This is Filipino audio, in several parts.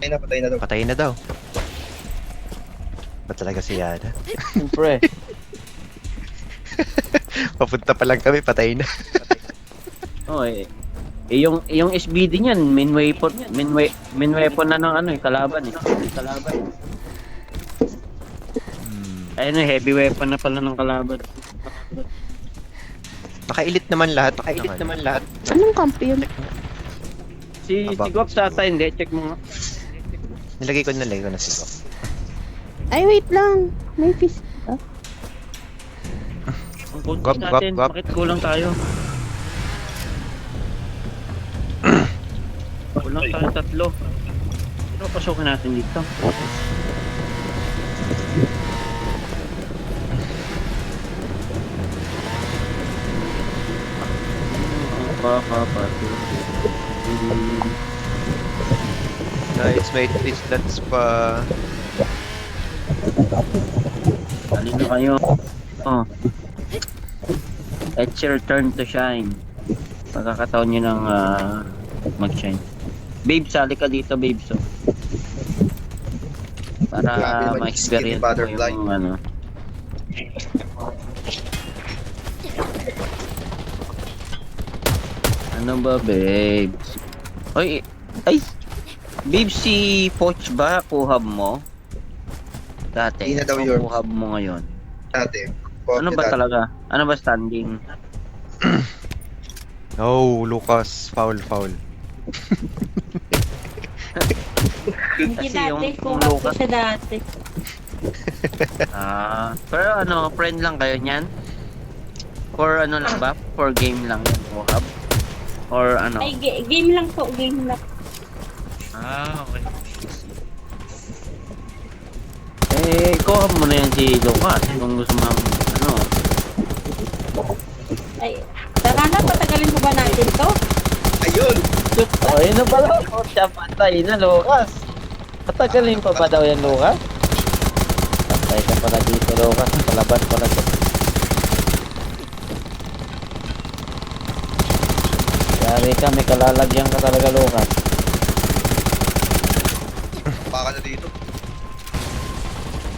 Patay na daw. Patay na daw. Ba talaga si Yana? Siyempre. Papunta pa lang kami, patay na. Oh, yung SBD niyan, main weapon na ng ano kalaban eh. Ayun heavy weapon na pala ng kalaban. Naka-elite naman lahat. Anong camp yun? Si Gop sa ata hindi, check mo nga. Nilagay ko na si Gop. Ay, wait lang. May fist. Ah. Ang konti Gop, natin, gop. bakit kulang tayo? Kulang tayo 3. Pero pasukin natin dito. Guys, may twitch slots pa. Alin na kayo? Oh. It's your turn to shine. Pagkakataon nyo ng mag-shine. Babe, sali ka dito, babe. So. Para Grabe naman yung ma-experience skinny mo butterfly. yung ano. Ano ba, babe? Ay, babe, si Poch ba kuhab mo? Dati. Hindi na daw O yun. kuhab mo ngayon. Dati. Ano ba talaga? Ano ba standing? Oh, Lucas. Foul. Hindi Kasi dati, yung kung ako Lucas- siya dati. Pero ano, friend lang kayo niyan? For ano lang ba? For game lang yan, kuhab? Or ano? Ay, game lang po, game lang. Okay. Kuhab mo na yan si Lucas kung gusto mo ano. Ay, tara na, patagalin mo ba natin to? Ayun! Ayun na pala. Siya patay na, Lucas. Patagalin pa ba daw yan, Lucas? Patay ka pala dito, Lucas. Palaban pala to. Yari ka, may kalalagyan ka talaga, Lucas. Baka na dito.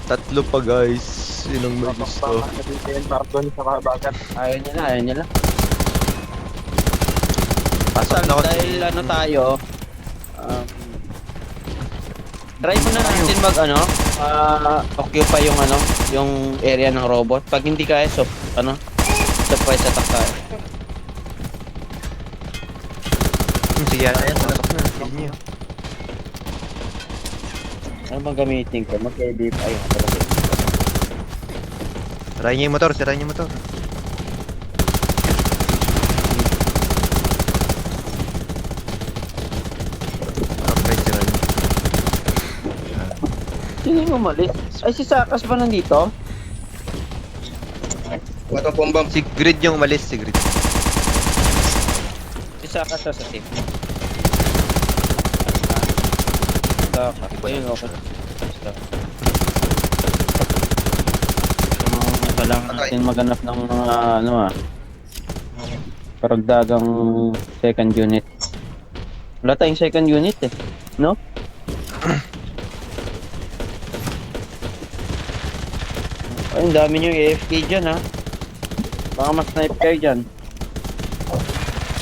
3 pa guys. Sinong may gusto? Ayaw niya lang. Pasok na ako. Dahil ano tayo, try mo na natin mag ano, occupy yung ano, yung area ng robot. Pag hindi kaya, surprise attack tayo. Si Yana. Pasok na. Kill niyo. Ano bang gamitin ko? Mag-edit. Ayun, Sirahin niyo yung motor. Okay, sirahin. Sino yung umalis? Ay, si Sakas ba nandito? Wato bombang. Si Grid yung umalis, Si Sakas sa safe. Sakas. Ayun, okay. Kailangan natin maganap ng mga karagdagang second unit. Wala tayong second unit eh, no? Ay, ang dami nyo AFK dyan ha. Baka mas snipe kayo dyan.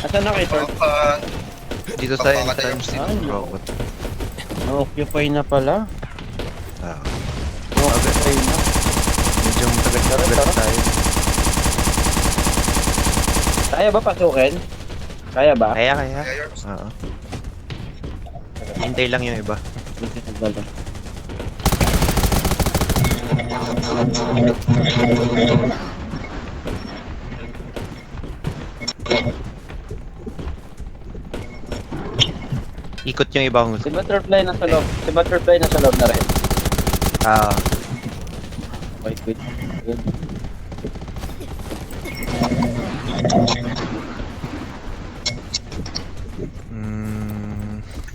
Asan na kayo, Tor? Dito sa Papakatay entrance yung ng robot. Na-occupy na pala. Ah, Na-occupy na. medyo matagal tayo. Kaya ba pasukin? Kaya ba? Kaya. Kaya, Oo. Hintay lang yung iba. Ikot yung iba kung gusto. Si Butterfly nasa loob. Si Butterfly nasa loob na rin. Ah, Wait. Good.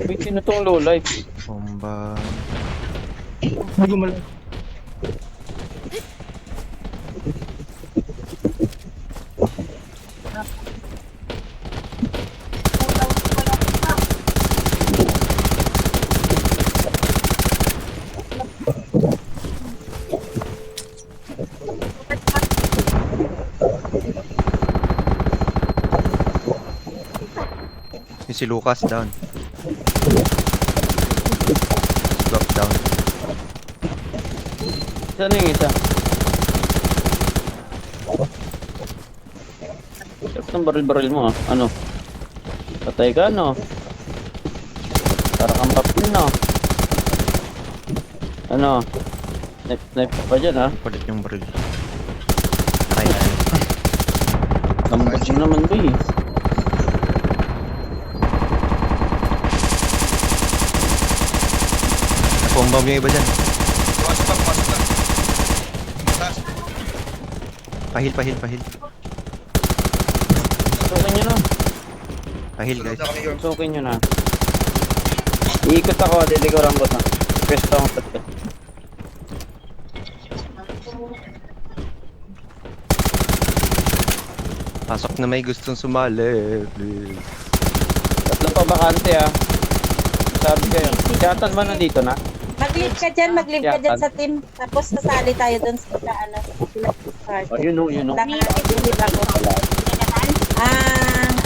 Wait, sino tong low life? bomba. Si Lucas down. Drop down. Saan yung isa? Sarap ng baril-baril mo, ah. Ano? Patay ka, no? Para kang papin, no? Ano? Snipe ka pa dyan, ha? Kulit yung baril. Ayan. Lambot mo naman, boy. Napombam yung iba dyan. Pumasok pa, pumasok na. Taas. Pahil, pahil, pahil. Sukin nyo na. Pahil, Sunod guys. na kami, Yorms. Sukin nyo na. Iikot ako, dili ko rambot na. Pwesto akong tatlo. Pasok na may gustong sumali, please. Tatlo pa bakante, ha? Sabi kayo. Siyatan ba nandito na? Mag-leave ka dyan sa team. Tapos sasali tayo dun sa ano. Oh, yun o, yun o. Naka-leave ako.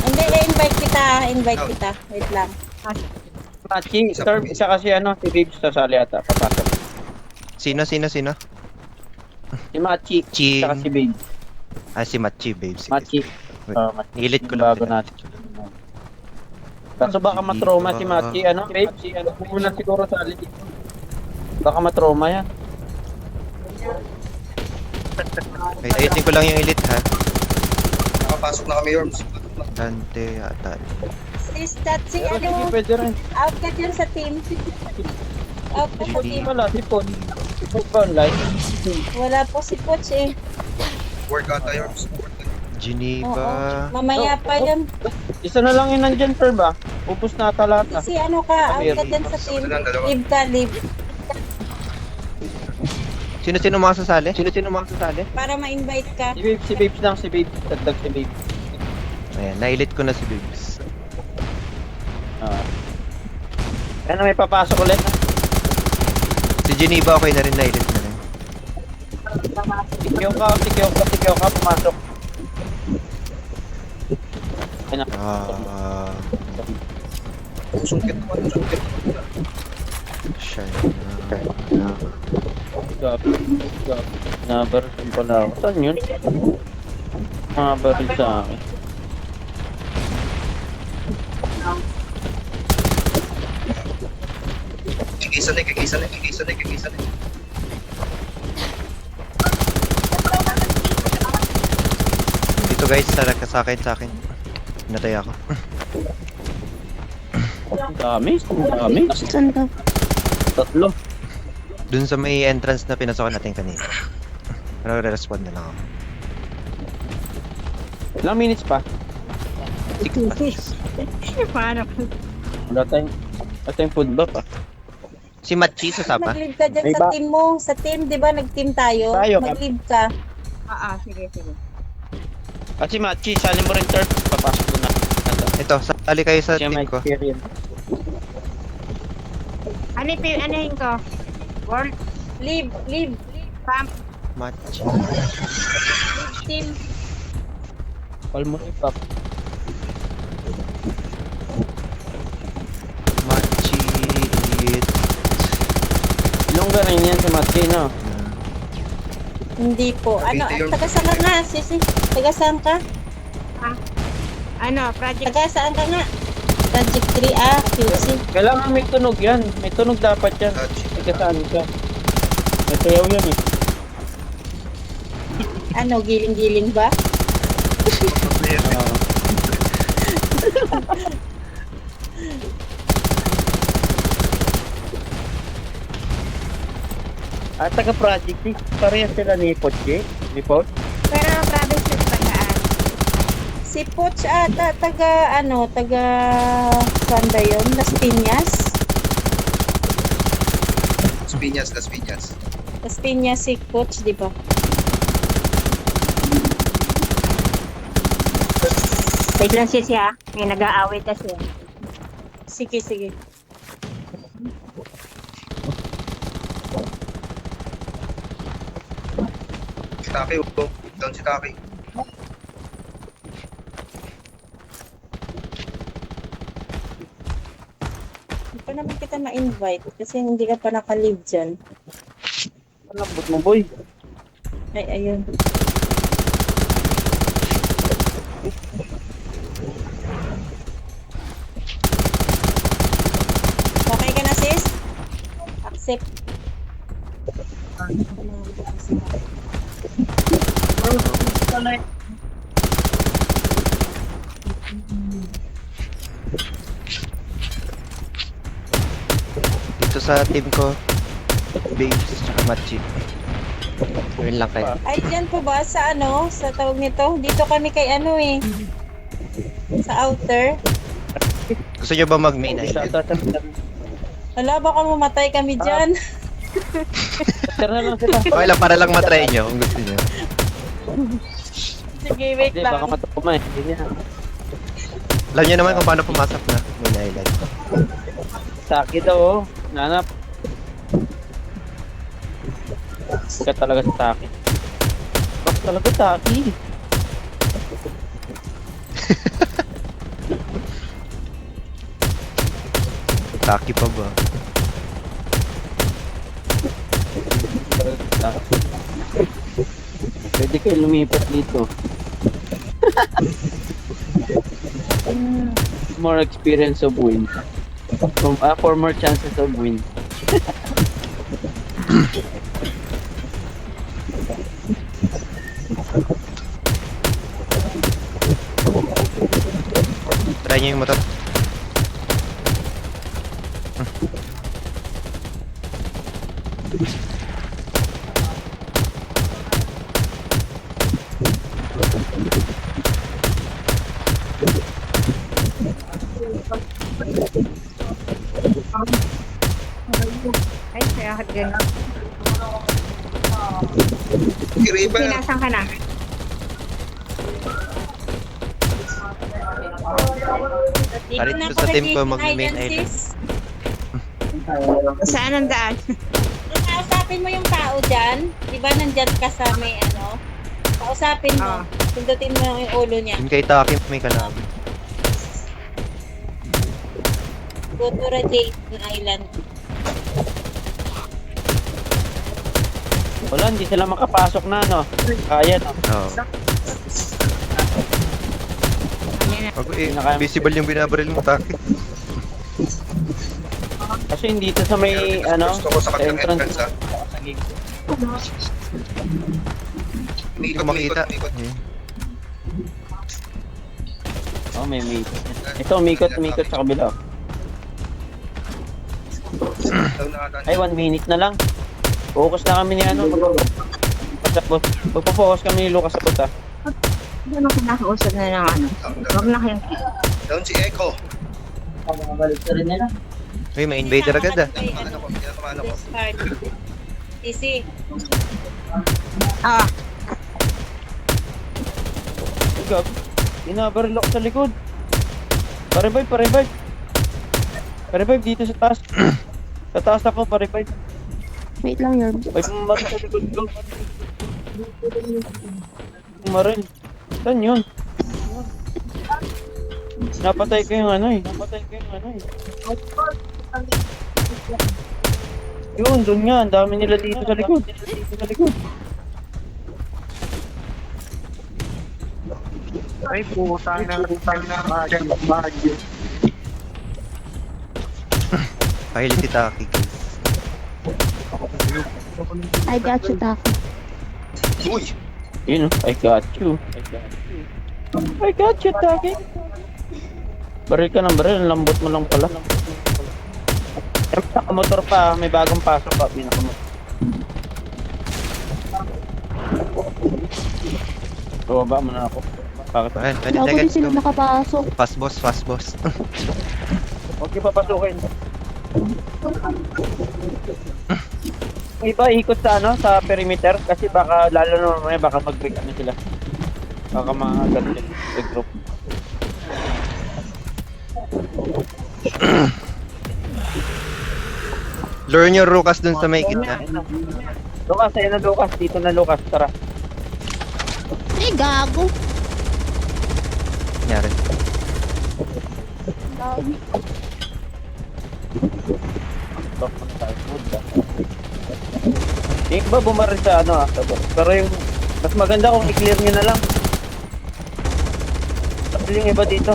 Hindi, invite kita. Wait lang. Machi, Storm, isa kasi ano, si Bibs sasali ata. Papasok. Sino? Si Machi, Ching. isa si Bibs. Ah, si Machi, babe. Sige. Machi. Wait. Machi. Ilit ko lang Bago sila. natin. Kaso baka matrauma si Machi, ano? Babe, si ano, muna siguro sali dito. Baka matrauma yan. Wait, ayusin ko lang yung elite, ha? Nakapasok na kami, Yorms. Dante, ata. Sis, that si Pero hindi ano, pwede rin. out ka dyan sa team. Out ka sa Hindi team. pala, si Pon. Si Pon ba online? Wala po si Poch eh. Work ata, Yorms. Work ata. Geneva. Mamaya pa yun. Isa na lang yun nandyan, Per ba? Upos na ata lahat na. Si ano ka, out ka dyan sa team. Leave ka, leave. Sino-sino mga sasali? Para ma-invite ka. Si Babes lang, si Babes. Dagdag si Babes. Ayan, na-elite ko na si Babes. Ano, may papasok ulit? Si Geneva, okay na rin, na-elite na rin. Tikyo ka, pumasok. Ayun na. Sungkit naman, sungkit. Siya. Nabaril pala ako. Saan yun? Nabaril sa akin. Kikisan eh. Dito guys, sa akin. Natay ako. Ang dami. Saan ka? Tatlo. Dun sa may entrance na pinasokan natin kanina. Pero re-respond na lang ako. Ilang minutes pa? 6 passes. Wala tayong food ba pa? Si Machi, sasama? Mag-leave ka dyan May sa ba- team mo. Sa team, di ba nag-team tayo? Tayo, Mag-leave ka. Sige. Kasi Machi, sali mo rin turf. Papasok ko na. Ito, sali kayo sa Siya may team ko. experience. Anahin ko? World Leave. Pump Machi. Team. Call mo rin pa. Machi, elite. Ilong galing yan si Machi, no? Hindi po. Ano, taga saan ka nga, Sisi? Taga saan ka? project. Taga saan ka nga? Project 3, QC. Kailangan may tunog yan. May tunog dapat yan. Ika saan ka? May sayaw yan eh. Ano, giling-giling ba? Taga Project 6. Parehas sila ni Poche. Ni Poch. Pero province na tagaan. Si Poch taga saan ba yun? Las Piñas? Las Piñas. Las Piñas si Poch, di ba? Wait lang siya. May nag-aaway kasi. Sige. Si Taki, down si Taki. naman kita ma-invite kasi hindi ka pa naka-live dyan. Lambot mo, boy. Ay, ayun. Okay ka na, sis? Accept. Dito sa team ko, Babes, tsaka Machi. Yun lang kayo. Ay, dyan po ba sa ano? Sa tawag nito? Dito kami kay ano eh. Sa outer. Gusto nyo ba mag-main island? Wala, baka mamatay kami dyan. Sir na lang sila. Okay lang, para lang matry nyo kung gusto nyo. Sige, wait Hindi, baka lang. matukuma eh. Hindi na. Alam nyo naman kung paano pumasok na main island. Saki daw, oh. Nanap. Sikat talaga sa Taki. Bak talaga Taki. Taki pa ba? Pwede kayo lumipat dito. More experience of win. For more chances of win. Try nyo yung motor. Ay, kaya ka din. River. Pinasan ka na. Dito Parit na ko sa ako team ko, nag-main mag-main island, island. sis. Saan ang daan? Kung kausapin mo yung tao dyan, di ba nandyan ka sa may ano? Kausapin mo. Pindutin mo yung ulo niya. Yun kay Taki may kalaban. Go to Rajay Island. Wala, hindi sila makapasok na, no? Kaya, no? Oo. Wag visible yung binabaril mo, Taki. Kasi hindi ito sa may, ano, Gusto ko sa kabilang entrance, ha? Hindi ko makita. Oh, may umikot. Ito, umikot sa kabila. Ay, 1 minute na lang. Focus na kami ni ano. Magpo-focus kami ni Lucas sa puta. Hindi mo kinakausap na ng ano. Huwag na kayong Down si Echo. Uy, may invader agad ah. Ano ko, pinatamaan ako. This part. Easy. Ah, Gag. Inabaril ako sa likod. Pa-revive. Pa-revive dito sa taas. Sa taas ako, pa-revive. Wait lang, Yorb. Ay, pumaril sa likod ko. Pumaril. Saan yun? Napatay ko yung ano eh. Yun, doon nga. Ang dami nila dito sa likod. Ay, putang na bagyo. Pahili si Taki. I got you, Taki. Uy! Yun, oh. I got you, Taki. Baril ka ng baril. Ang lambot mo lang pala. Eh, nakamotor pa. May bagong pasok pa. Pinakamotor. Baba mo na ako. Bakit? Ayan, 20 Bago din seconds. sila Go. nakapasok. Fast boss. Huwag yung papasukin. Iba ikot sa ano, sa perimeter kasi baka lalo na mamaya baka mag-break ano sila. Baka mga ganun yung group. Lure nyo Rukas dun sa may gitna. Lucas, ayun na Lucas. Dito na Lucas, tara. Eh, gago. Nangyari. Back muna tayo. Good ba? Yung iba bumaril sa ano pero yung mas maganda kung i-clear nyo na lang. Tapos yung iba dito.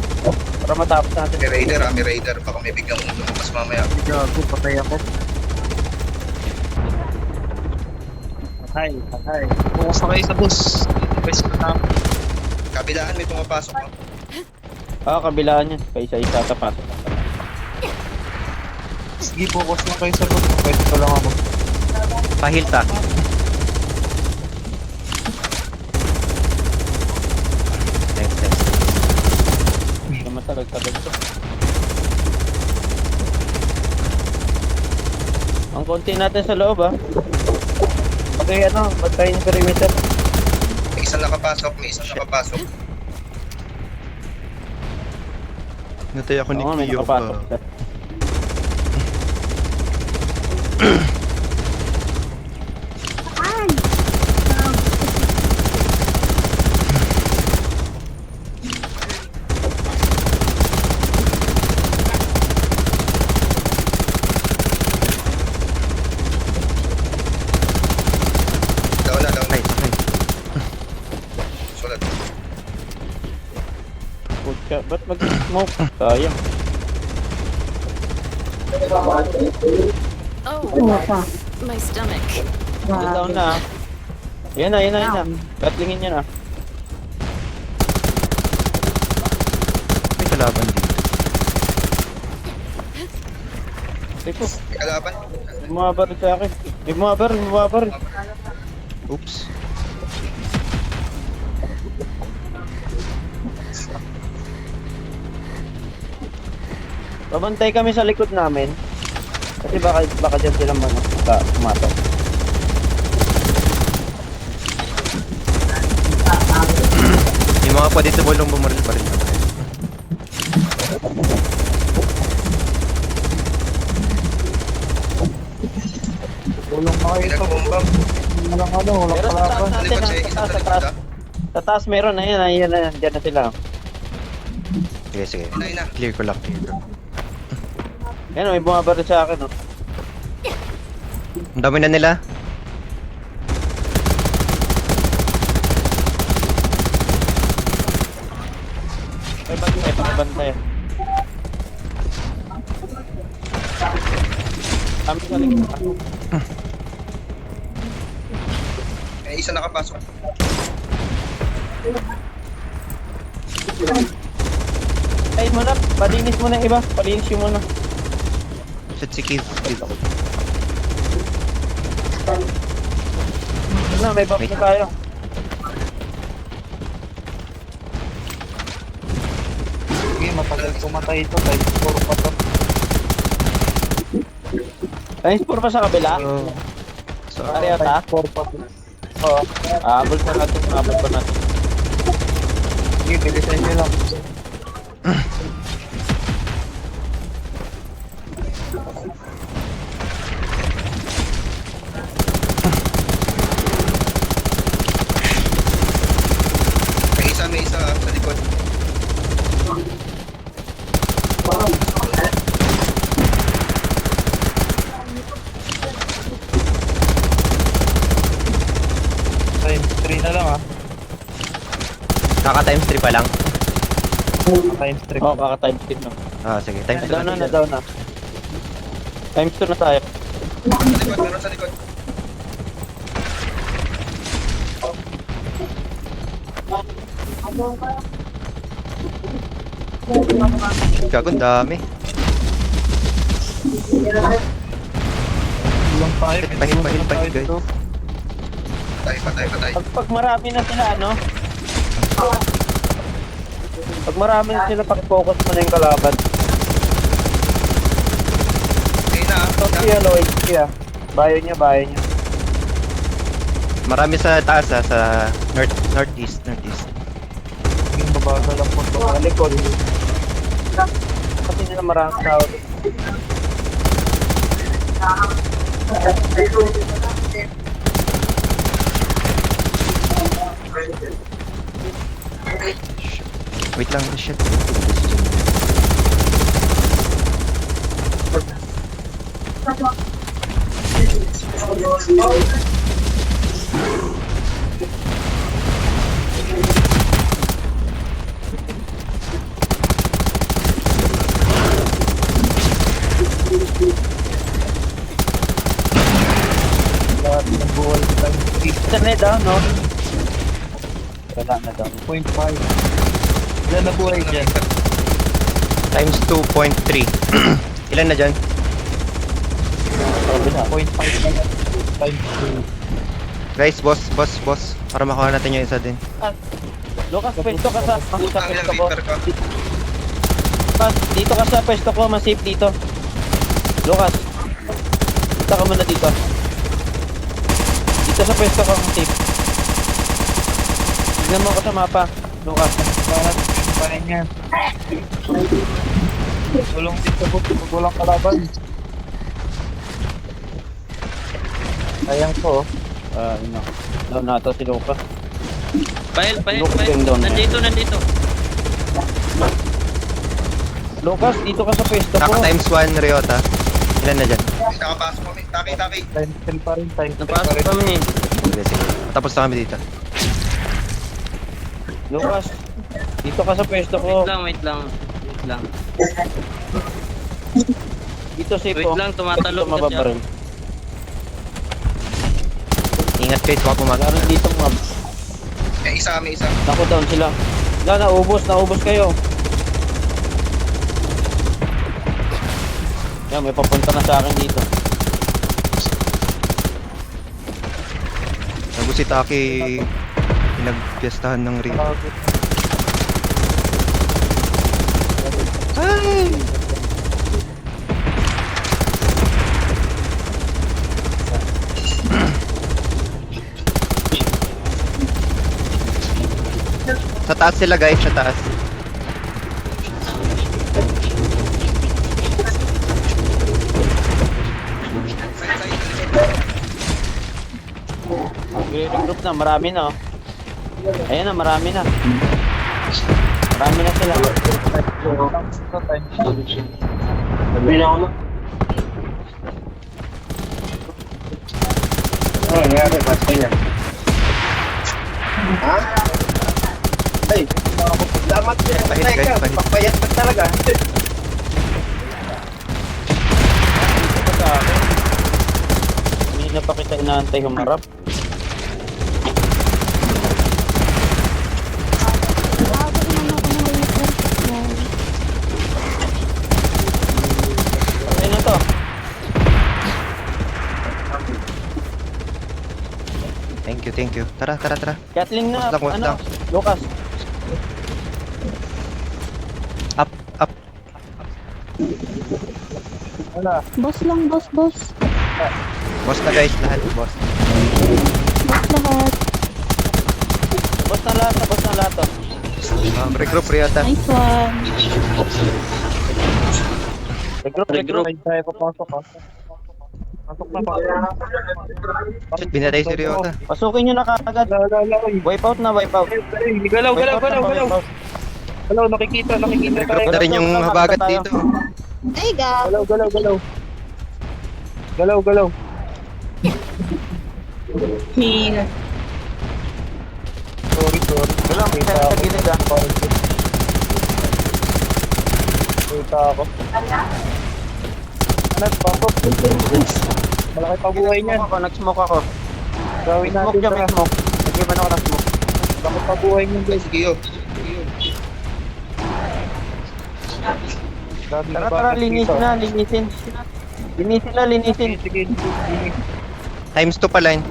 Para matapos natin. May raider may raider. Baka may biglang lumabas mamaya. Gago, patay ako. Patay. Bukas na kayo sa bus. Best na namin. Kabilaan may pumapasok no? Kabilaan yan. Kaisa-isa sa pasok. Sige, bukas na kayo sa bus. Pwede ko lang ako. Pahilta. Thanks. Hindi matagal-tagal to. Ang konti natin sa loob Okay, bantayin yung perimeter. May isang nakapasok. Natay ako ni Oo, may Kiyo nakapasok. pa. Down na. Okay. Sulat. Pucha, ba't mag-smoke? Sayang. My stomach. Down na. Yan na. Katlingin nyo na. May kalaban dito. Teko, May kalaban. may mga baril sa akin. May mga baril. Oops. Babantay kami sa likod namin. Kasi baka dyan sila pumatok. Yung mga pwede tumulong bumaril pa rin naman. Tulong na kayo May sa bus. nagbumbang. Walang Pero sa taas kalaban. natin, Sa likod sa siya. Isa taas, sa sa likod taas. ah. Sa taas meron, ayan, dyan na sila. Sige. Inay na. Clear ko lang. Ayan, may bumabaril sa akin, Ang dami na nila. Pakibantay. Kami sa likod. May isa nakapasok. Ay mo na, palinis mo na yung iba. Palinis yung muna. Shit si Keith. May buff na tayo. Sige, matagal pumatay ito. Type 4 pa to. Times 4 pa sa kabila. So, Ari ata. Type 4 pa to. Oo. Abol pa natin. Sige, bilisan nyo lang. May isa sa likod. Times 3 na lang Kaka times 3 pa lang. Times 3. Oo, baka times 10 na. Sige. Times 3 Down na. Times 2 na tayo. Meron sa likod. Gagong dami. Tulong tayo. Pahit, guys. Patay. Pag marami na sila, Pag marami na sila, pag-focus mo na yung kalaban. Okay na. Top siya, Lloyd. Siya. Bayo niya. Marami sa taas sa northeast. Yung babaga lang po to. Sa likod. Kasi nila maraming tao. Wait lang, shit. Lahat ng buhay times 3. Saan na down, no? Wala na down. 0.5. Ilan na buhay dyan? Times 2.3. Ilan na dyan? Sabi na. 0.5 na lang. Times Guys, boss. Para makuha natin yung isa din. Lucas, pwesto ka sa Putang ina, pwesto ko. Victor ka. Lucas, dito ka sa pwesto ko, mas safe dito. Lucas, dito ka muna dito. Dito sa pwesto ko, mas safe. Tignan mo ako sa mapa, Lucas. Parang pa rin yan. Tulong dito po, pag walang kalaban. Sayang ko. Ino. Down na ito si Lucas. Pahil. Lucas yung down. Nandito. Lucas, dito ka sa pwesto ko. Taka times 1, Ryota. Ilan na dyan? Nakapasok kami. Taki. Time kill pa rin, time kill pa Napasok rin. kami. Sige. Tapos na kami dito. Lucas, dito ka sa pwesto ko. Wait lang. Dito safe Wait ko. lang, tumatalon Dito ka mababaril. Ingat guys, baka Wala pumagal. rin dito mob. May isa. Naku, down sila. Wala, naubos kayo. Yan, may papunta na sa akin dito. Bago si Taki pinagpiestahan ng Rio. Sa taas sila guys, sa taas. Regroup na, marami na. Ayan na, marami na. Marami na sila. Pahit guys, pahit. Papayat pa talaga. Dito sa akin. Hindi na pa kita inaantay humarap. Bago naman ako ng waiter. Yan. Ayun na to. Thank you. Tara. Gatling na, What's lang. Lucas. Up. Wala. Boss lang, boss. Boss Boss na guys, lahat. Boss. lahat. Boss na lahat to. Regroup Ryota. Nice one. Regroup. Time tayo papasok ha. Pasok na. Shit, binatay si Ryota. Pasukin nyo na kagad. Wipe out na, wipe out. Galaw. Wipe out na, Nakikita Regroup tayo. na rin yung mabagat dito. Ay, gago. Galaw. Sorry. Wala, may isa sa gilid ah. Kita ako. Anak, pasok. Malaki pa buhay niyan. Nag-smoke ako. Gawin Smoke natin dyan, may tara. smoke. Nag-iban ako ng smoke. Malaki pa buhay niyan guys. Sige yun. Tara, linisin. Linisin. Sige. Times 2 pala yun.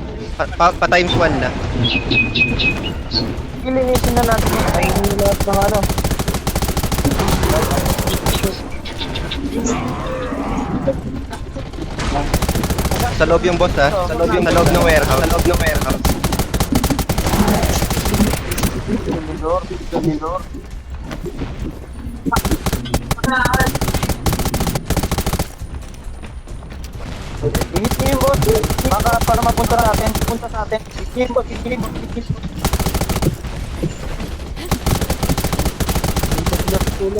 Pa times 1 na. Sige, linisin na natin. Ay, lahat ng ano. Sa loob yung boss ha. Sa loob ng warehouse. Ganilor. Hihit niyo yung boss. Para mapunta sa atin. Hihit niyo yung boss. Dito sila. 50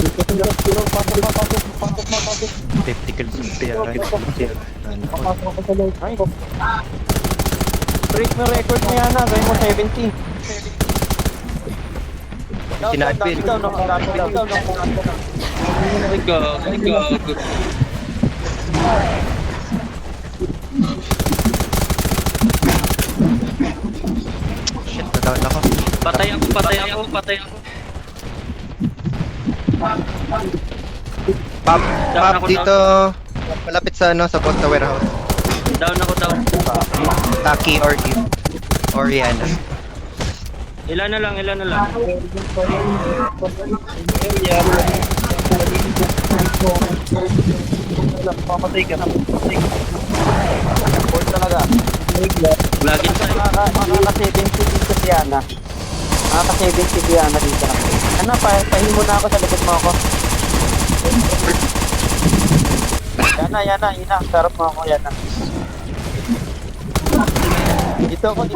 kills ng Tiara. Break mo record mo yan na. Gawin mo 70. Sinadpin. Down. Shit, na-down ako. Patay ako. Pop Down ako, dito. Malapit sa ano, sa Posta Warehouse. Down ako. Taki or Deep. Or Rihanna. Ilan na lang. Pamatay ka na. Hold talaga. Lagi tayo. Makaka-70 dito si Ana. Makaka-70 si Ana dito na. Ano, pahin mo na ako sa likod mo ako. Yana. Sarap mo ako, Yana. Dito ako. Ay,